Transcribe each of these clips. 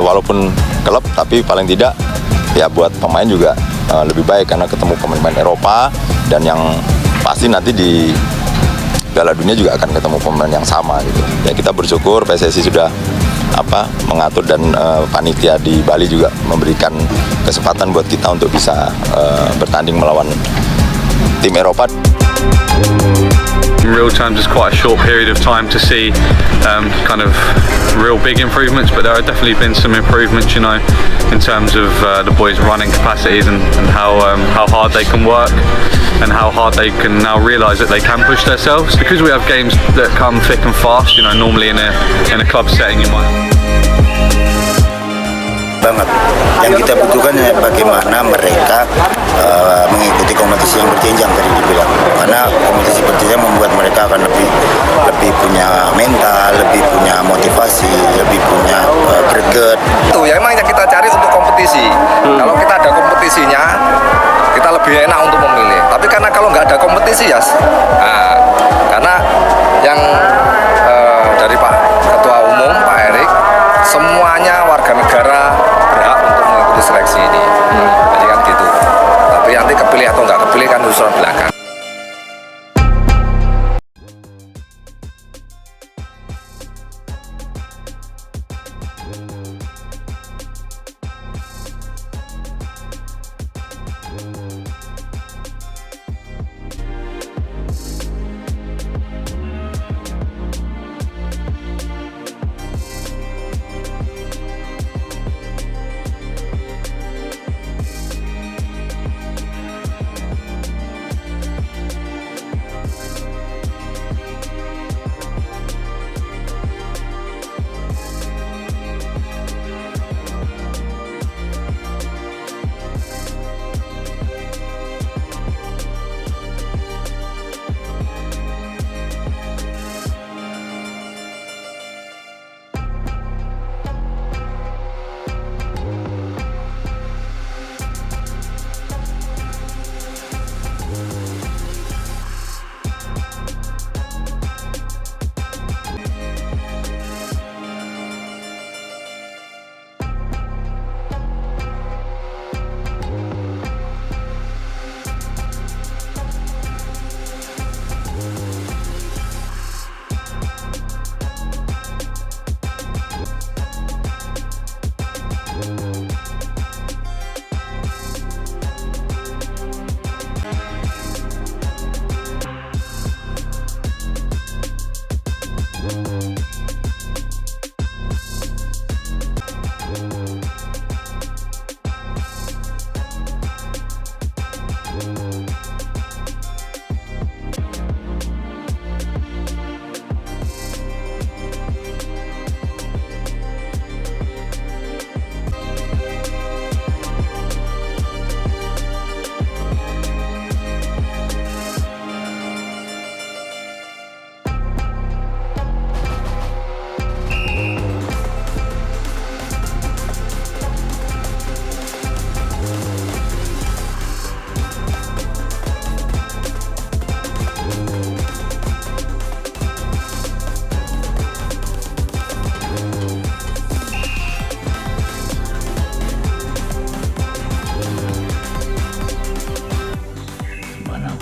walaupun klub tapi paling tidak ya buat pemain juga lebih baik karena ketemu pemain-pemain Eropa, dan yang pasti nanti di Piala Dunia juga akan ketemu pemain yang sama gitu. Ya kita bersyukur PSSI sudah mengatur, dan panitia di Bali juga memberikan kesempatan buat kita untuk bisa bertanding melawan tim Eropa. In real terms, it's quite a short period of time to see kind of real big improvements, but there have definitely been some improvements, you know, in terms of the boys' running capacities and how hard they can work and how hard they can now realise that they can push themselves. Because we have games that come thick and fast, you know, normally in a club setting you might. Banget. Yang kita butuhkan bagaimana mereka mengikuti kompetisi yang berjenjang tadi dibilang, karena kompetisi berjenjang membuat mereka akan lebih punya mental, lebih punya motivasi, lebih punya greget. Itu ya emang yang kita cari untuk kompetisi. Kalau kita ada kompetisinya, kita lebih enak untuk memilih. Tapi karena kalau nggak ada kompetisi ya, karena yang dari Pak Ketua Umum Pak Erik, semuanya warga negara berhak untuk mengikuti seleksi ini. Jadi kan gitu. Tapi nanti kepilih atau nggak kepilih kan urusan belakang.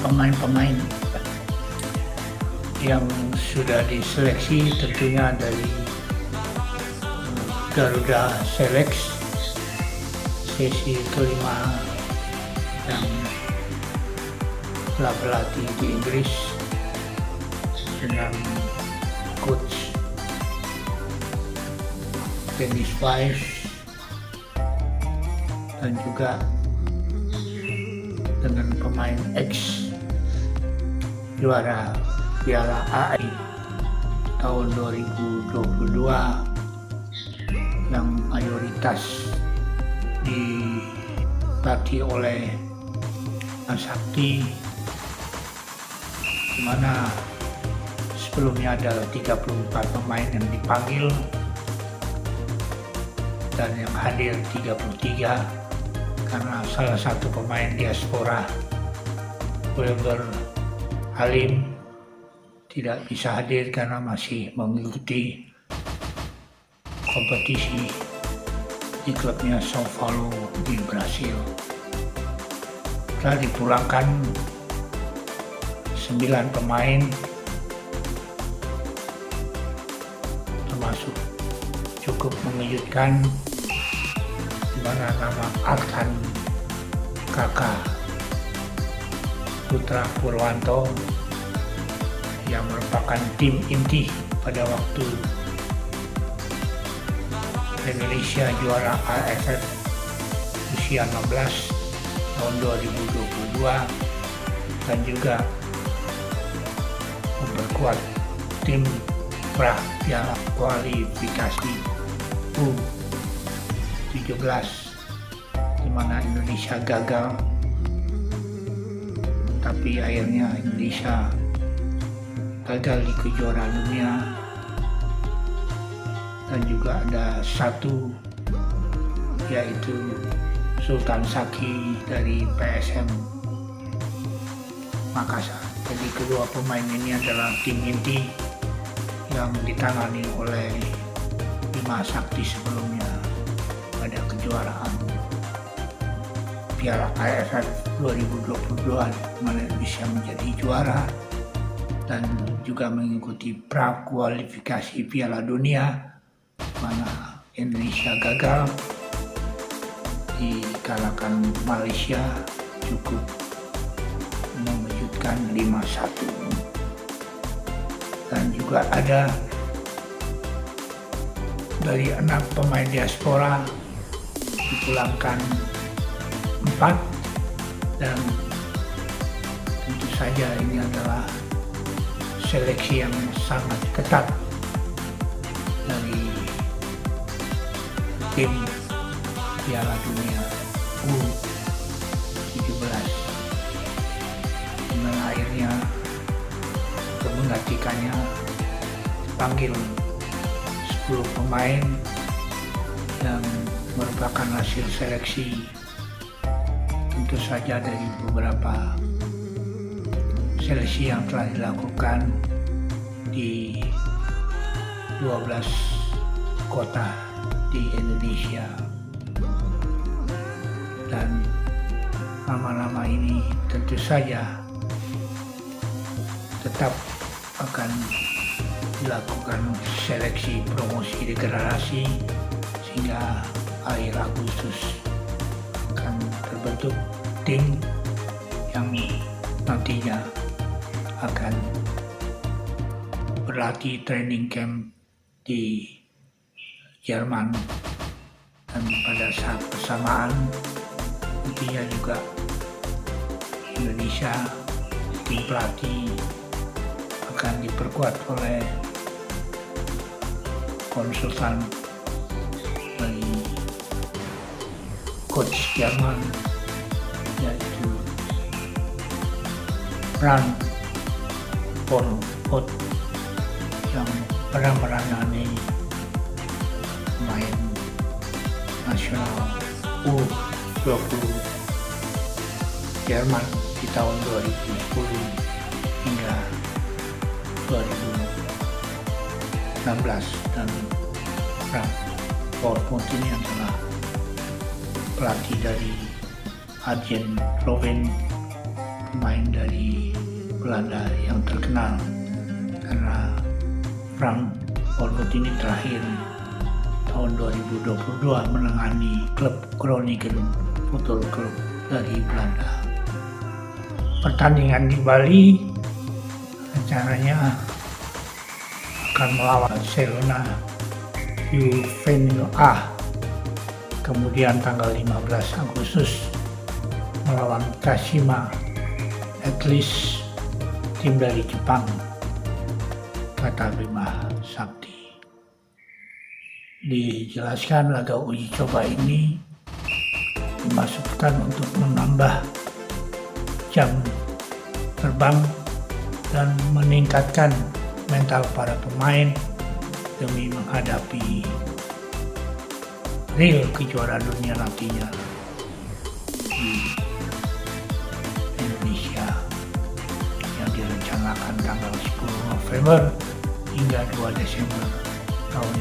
Pemain-pemain yang sudah diseleksi tentunya dari Garuda Selex sesi kelima yang telah berlatih di Inggris dengan coach Dennis Wise, dan juga dengan pemain X juara Piala AI tahun 2022 yang mayoritas dilatih oleh Mas Sakti, di mana sebelumnya ada 34 pemain yang dipanggil dan yang hadir 33 karena salah satu pemain diaspora Wilber Halim tidak bisa hadir karena masih mengikuti kompetisi di klubnya São Paulo di Brasil. Telah dipulangkan 9 pemain termasuk cukup mengejutkan di mana nama Arkan Kakak Putra Purwanto yang merupakan tim inti pada waktu Indonesia juara AFF usia 16 tahun 2022 dan juga memperkuat tim Piala kualifikasi U17 di mana Indonesia gagal, tapi akhirnya Indonesia gagal di kejuaraan dunia. Dan juga ada satu yaitu Sultan Saki dari PSM Makassar. Jadi kedua pemain ini adalah tim inti yang ditangani oleh Bima Sakti sebelumnya pada kejuaraan Piala AFF 2022 mana bisa menjadi juara dan juga mengikuti pra-kualifikasi Piala Dunia mana Indonesia gagal dikalahkan Malaysia cukup mengejutkan 5-1. Dan juga ada dari 6 pemain diaspora dipulangkan 4 dan tentu saja ini adalah seleksi yang sangat ketat dari tim Piala Dunia U17 dengan akhirnya menggantikannya panggil 10 pemain yang merupakan hasil seleksi tentu saja dari beberapa seleksi yang telah dilakukan di 12 kota di Indonesia. Dan nama-nama ini tentu saja tetap akan dilakukan seleksi promosi degradasi sehingga akhir Agustus akan terbentuk tim yang nantinya akan berlatih training camp di Jerman dan pada saat bersamaan nantinya juga Indonesia tim pelatih akan diperkuat oleh konsultan dari coach Jerman yaitu Frank Bolt yang pernah menangani pemain nasional U20 Jerman di tahun 2010 hingga 2016 dan Frank Bolt ini adalah pelatih dari Arjen Robben, pemain dari Belanda yang terkenal karena Frank Bolt ini terakhir tahun 2022 menangani klub Groningen Football Club dari Belanda. Pertandingan di Bali rencananya akan melawan Barcelona Juvenil A, kemudian tanggal 15 Agustus melawan Kashima Antlers, tim dari Jepang, kata Bima Sakti. Dijelaskan laga uji coba ini dimaksudkan untuk menambah jam terbang dan meningkatkan mental para pemain demi menghadapi real kejuaraan dunia nantinya di Indonesia yang direncanakan tanggal 10 November hingga 2 Desember tahun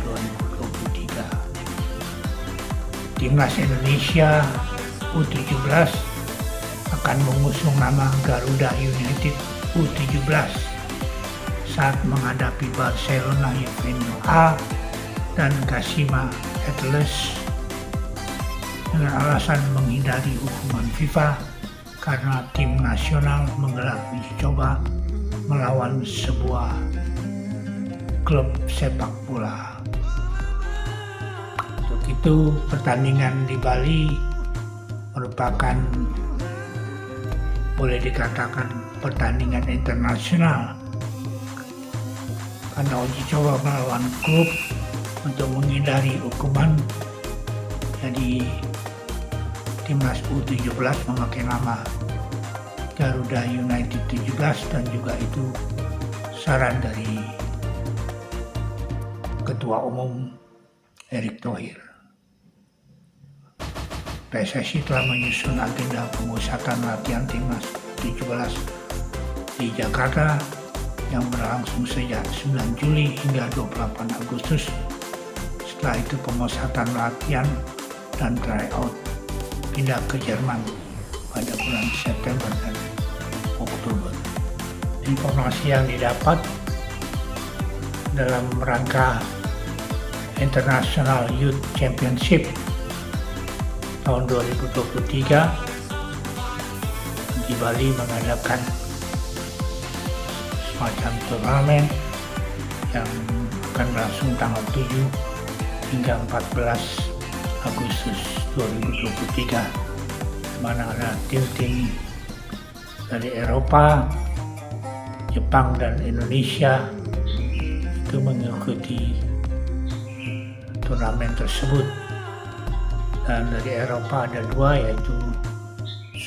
2023. Timnas Indonesia U17 akan mengusung nama Garuda United U17 saat menghadapi Barcelona Juvenil A dan Kashima Antlers dengan alasan menghindari hukuman FIFA karena tim nasional menggelar uji coba melawan sebuah klub sepak bola. Untuk itu, pertandingan di Bali merupakan boleh dikatakan pertandingan internasional karena uji coba melawan klub untuk menghindari hukuman. Jadi Timnas U17 memakai nama Garuda United 17 dan juga itu saran dari Ketua Umum Erick Thohir. PSSI telah menyusun agenda pemusatan latihan Timnas U17 di Jakarta yang berlangsung sejak 9 Juli hingga 28 Agustus. Setelah itu pemusatan latihan dan tryout pindah ke Jerman pada bulan September dan Oktober. Informasi yang didapat dalam rangka International Youth Championship tahun 2023 di Bali mengadakan semacam turnamen yang akan berlangsung tanggal 7 hingga 14 Agustus 2023, mana ada tim-tim dari Eropa, Jepang dan Indonesia itu mengikuti turnamen tersebut. Dan dari Eropa ada dua, yaitu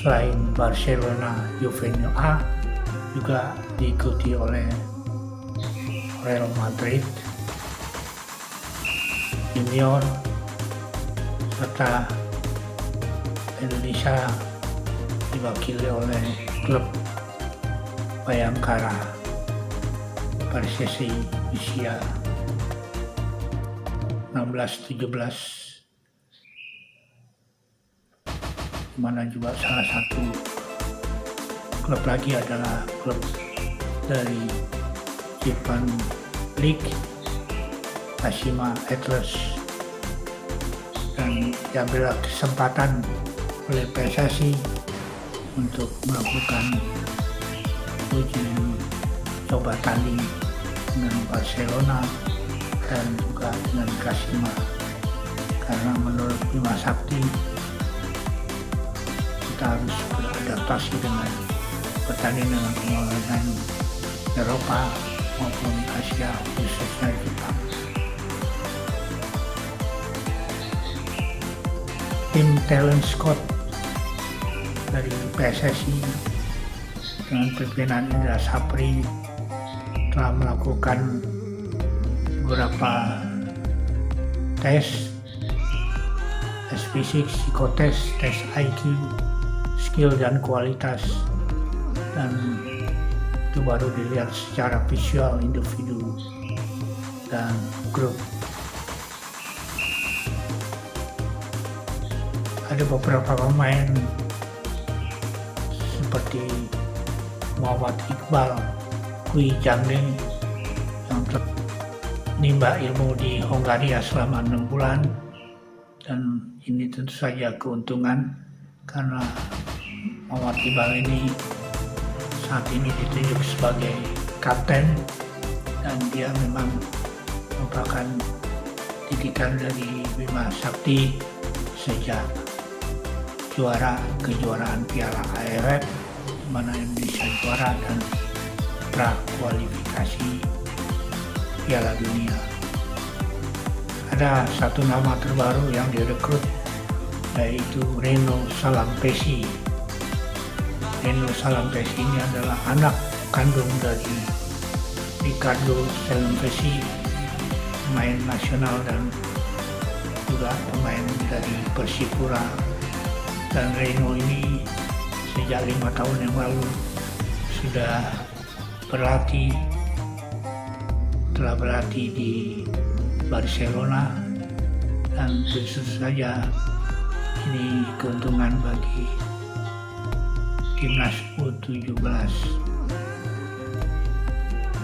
selain Barcelona Juvenil A juga diikuti oleh Real Madrid Junior, serta Indonesia diwakili oleh klub Bayangkara Persesi usia 16-17, di mana juga salah satu klub lagi adalah klub dari Japan League, Kashima Antlers, dan diambil kesempatan oleh PSSI untuk melakukan uji coba tanding dengan Barcelona dan juga dengan Kashima, karena menurut Bima Sakti kita harus beradaptasi dengan pertandingan dengan pemain Eropa maupun Asia, khususnya Jepang. Tim talent scout dari PSSI dengan pimpinan Indra Sapri telah melakukan beberapa tes fisik, psikotes, tes IQ, skill dan kualitas, dan itu baru dilihat secara visual individu dan grup. Ada beberapa pemain seperti Muhammad Iqbal, Kui Jangde yang menimba ilmu di Hongaria selama 6 bulan, dan ini tentu saja keuntungan karena Muhammad Iqbal ini saat ini ditunjuk sebagai kapten dan dia memang merupakan didikan dari Bima Sakti sejak juara kejuaraan Piala AFF, di mana Indonesia juara, dan pra-kualifikasi Piala Dunia. Ada satu nama terbaru yang direkrut, yaitu Reno Salampesi. Reno Salampesi ini adalah anak kandung dari Ricardo Salampesi, pemain nasional dan juga pemain dari Persipura. Dan Reno ini sejak 5 tahun yang lalu sudah telah berlatih di Barcelona, dan tentu saja Ini keuntungan bagi timnas U17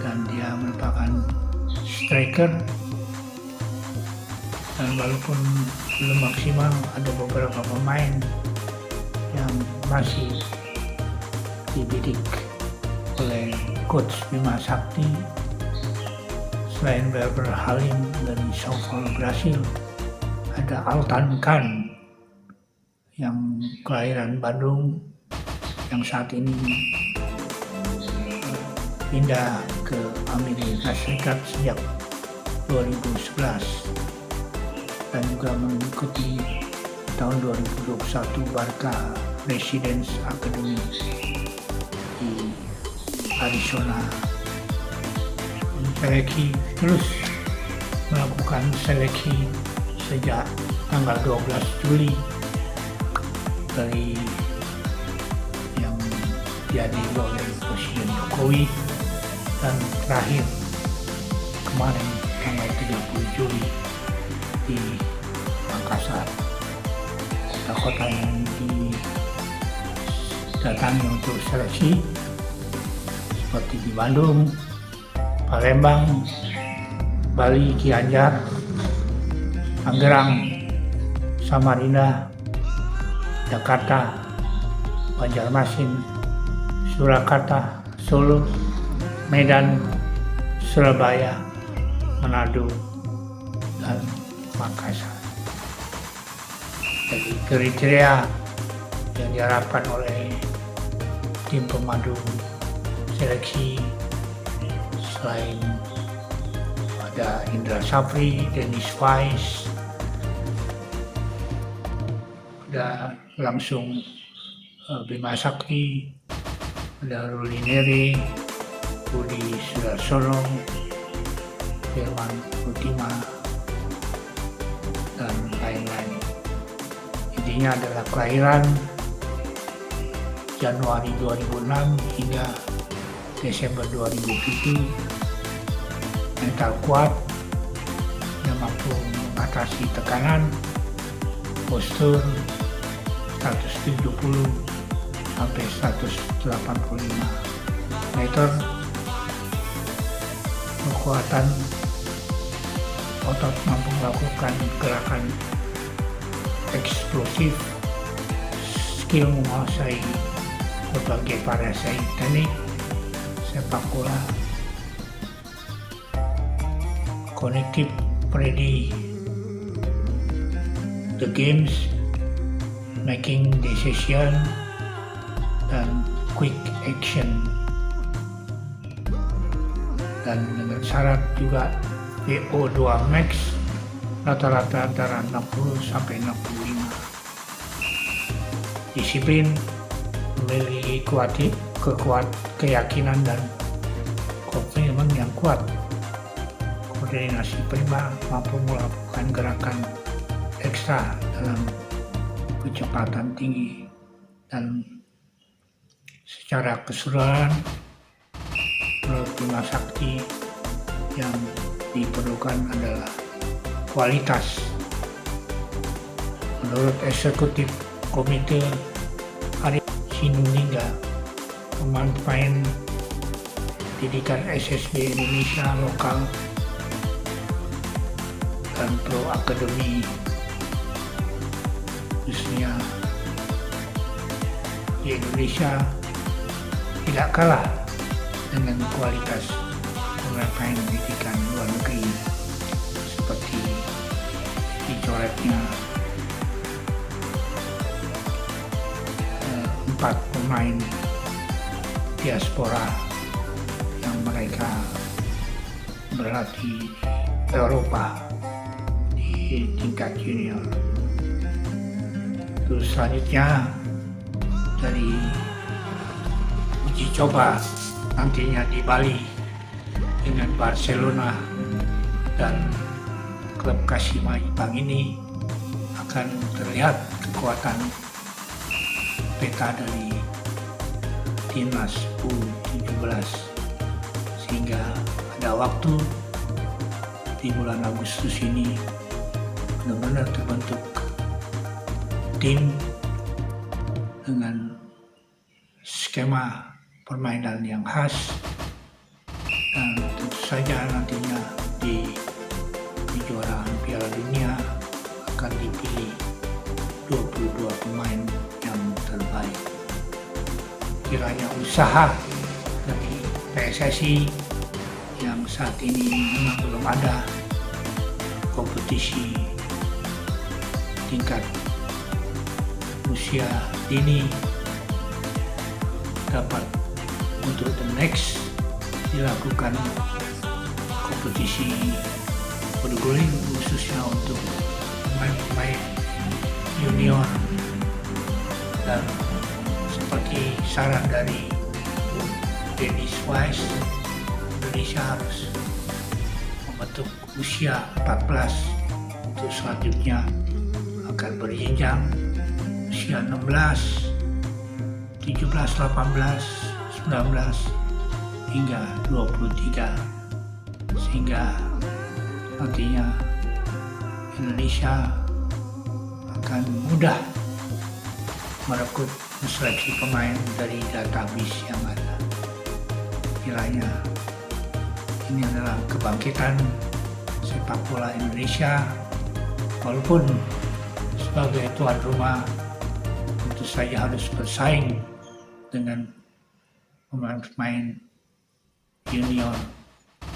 dan dia merupakan striker, dan walaupun belum maksimal ada beberapa pemain yang masih dibidik oleh coach Bima Sakti. Selain Berber Halim dari Sao Paulo, Brasil, ada Altan Khan yang kelahiran Bandung yang saat ini pindah ke Amerika Serikat sejak 2011 dan juga mengikuti tahun 2021 Barca Residence Academy di Arizona. Seleksi terus melakukan seleksi sejak tanggal 12 Juli dari yang dihadiri oleh Presiden Jokowi, dan terakhir kemarin tanggal 30 Juli di Makassar. Kota-kota yang didatangi untuk seleksi seperti di Bandung, Palembang, Bali, Gianyar, Tangerang, Samarinda, Jakarta, Banjarmasin, Surakarta, Solo, Medan, Surabaya, Manado, dan Makassar. Jadi kriteria yang diharapkan oleh tim pemandu seleksi selain ada Indra Safri, Dennis Weiss, ada langsung Bima Sakti, ada Ruli Neri, Budi Sudarsono, Firman Utima, dan lain-lain. Intinya adalah kelahiran Januari 2006 hingga Desember 2007, mental kuat, yang mampu mengatasi tekanan, postur 170 sampai 185 meter, kekuatan otot, mampu melakukan gerakan eksplosif, skill menguasai berbagai variasi teknik sepak bola, connective, ready the games, making decision, dan quick action, dan dengan syarat juga VO2 max rata-rata antara 60 sampai 65. Disiplin, memiliki keyakinan dan komitmen yang kuat, koordinasi prima, mampu melakukan gerakan ekstra dalam kecepatan tinggi, dan secara keseluruhan menurut Bima Sakti yang diperlukan adalah kualitas. Menurut eksekutif komite Arif Sinulinga, pemain didikan SSB Indonesia lokal dan Pro Academy khususnya di Indonesia tidak kalah dengan kualitas pemain didikan luar negeri seperti dicoretnya 4 pemain diaspora yang mereka berlatih di Eropa di tingkat junior. Terus selanjutnya dari uji coba nantinya di Bali dengan Barcelona dan klub Kashima Jepang ini akan terlihat kekuatan peta dari timnas U17, sehingga pada waktu di bulan Agustus ini benar-benar terbentuk tim dengan skema permainan yang khas, dan tentu saja nantinya di kejuaraan Piala Dunia akan dipilih 22 pemain yang terbaik. Kiranya usaha dari PSSI yang saat ini memang belum ada kompetisi tingkat usia dini dapat untuk the next dilakukan kompetisi berguling khususnya untuk pemain-pemain junior, dan seperti saran dari Dennis Wise, Indonesia harus membentuk usia 14 untuk selanjutnya akan berjenjang usia 16, 17, 18, 19 hingga 23, sehingga nantinya Indonesia akan mudah merekrut seleksi pemain dari database yang ada. Kiranya ini adalah kebangkitan sepak bola Indonesia, walaupun sebagai tuan rumah tentu saja harus bersaing dengan pemain-pemain junior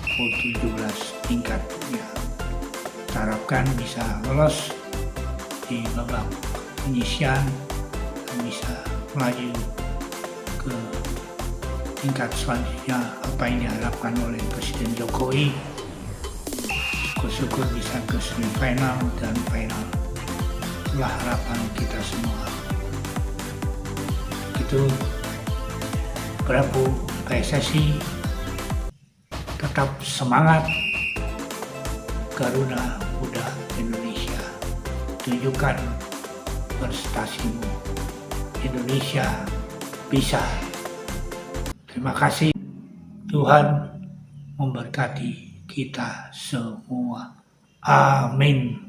U17 tingkat dunia. Kita harapkan bisa lolos di babak penyisian dan bisa melaju ke tingkat selanjutnya apa yang diharapkan oleh Presiden Jokowi. Syukur-syukur bisa ke semifinal dan final. Itulah harapan kita semua. Itu Prabu PSSI tetap semangat, Garuda Muda Indonesia, tunjukkan prestasimu, Indonesia bisa. Terima kasih, Tuhan memberkati kita semua. Amin.